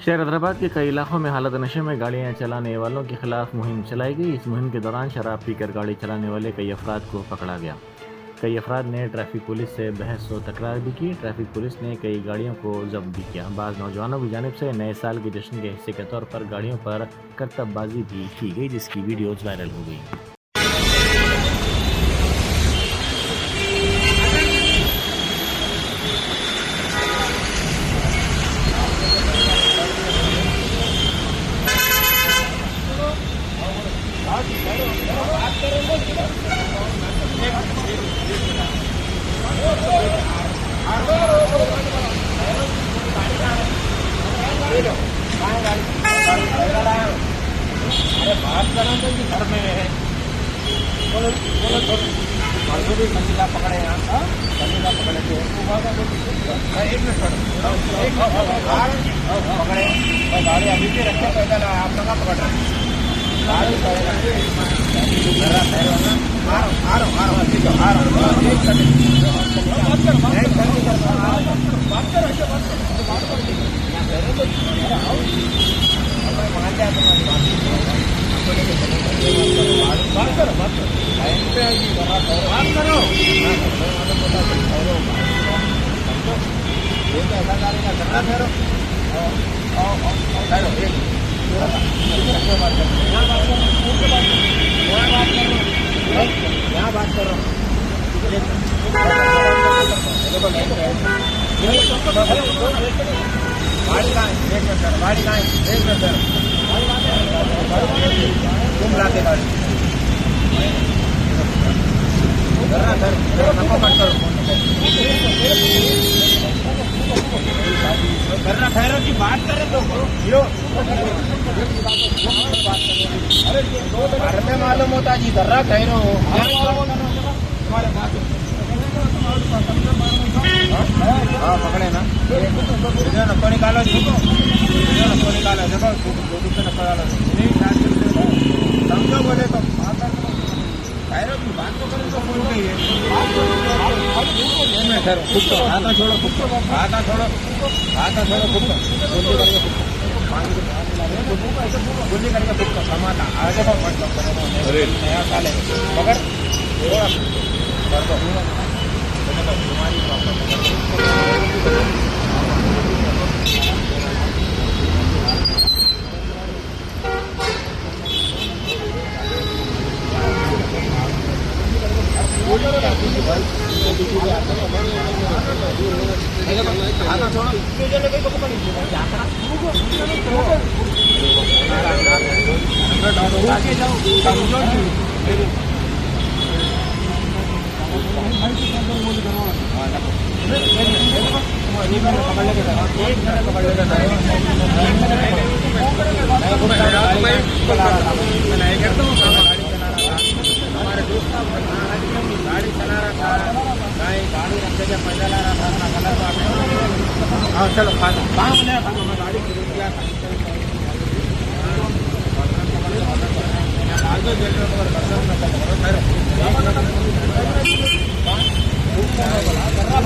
शहर हैदराबाद के कई इलाकों में हालत नशे में गाड़ियां चलाने वालों के खिलाफ मुहिम चलाई गई। इस मुहिम के दौरान शराब पीकर गाड़ी चलाने वाले कई अफराद को पकड़ा गया। कई अफराद ने ट्रैफिक पुलिस से बहस व तकरार भी की। ट्रैफिक पुलिस ने कई गाड़ियों को जब्त भी किया। बाज़ नौजवानों की जानिब से नए साल के जश्न के हिस्से के तौर पर गाड़ियों पर करतबबाजी भी की गई, जिसकी वीडियोज वायरल हो गई। अरे बात करो तो कि घर में है बोलो बोलो भी मंजिला पकड़े यहाँ मंजिला पकड़े थे एक मिनट पकड़े गाड़ी अभी भी रखे पैदल आप लोग पकड़ रहे गाड़ी यहाँ बात कर रहा हूँ गाड़ी का तुम लाते गाड़ी करना ठहरो की बात करें तो घर में मालूम होता जी गर्रा ठहरो हाँ पकड़े ना नको निकालो नको निकालो देखो नको डालो समझो बोले तो ठहरो की बात तो करें तो बोल गई है हाथा छोड़ो हाथा छोड़ो गुल्ली करके फुटको समाता आगे नया साल है मगर कर दो तुम्हारी हमारे दोस्त गाड़ी चला रहा था गाड़ी रख के पैदल आ रहा था अपना गलत बात है। हाँ चलो कहाँ बोले मैं गाड़ी शुरू किया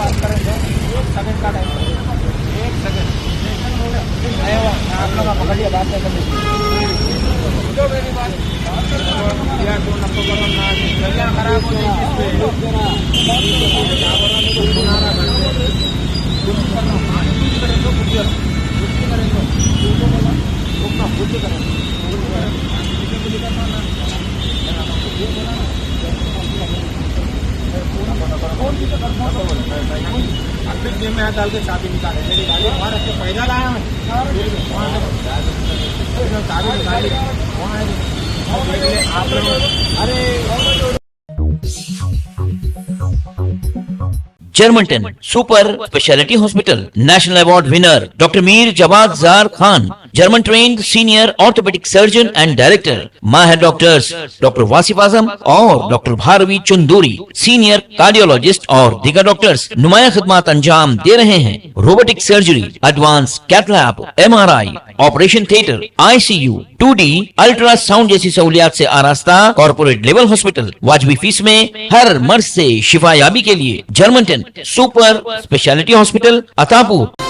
बात करें तो 1 सेकंड का टाइम 1 सेकंड आप लोग पकड़िए बात कर जो मेरी बात या तो नको करो ना जगह खराब हो जाए में हाथ डाल के चाबी निकाले मेरी गाड़ी वहाँ रख के पैदल आया मैं चाबी निकाली आप लोग अरे Germanton super speciality hospital, national award winner doctor Mir Jawad Zar Khan, German trained senior orthopaedic surgeon and director, माहिर डॉक्टर्स डॉक्टर वासिफ आजम और doctor Bharavi Chanduri, senior cardiologist और दीगर डॉक्टर्स नुमाया खिदमत अंजाम दे रहे हैं। Robotic surgery, advance cath lab, MRI, operation theatre, ICU, 2D ultrasound जैसी सहूलियात से आरास्ता कॉर्पोरेट लेवल हॉस्पिटल। वाजबी फीस में हर मर्ज से शिफायाबी के लिए German 10 super speciality hospital, Attapur.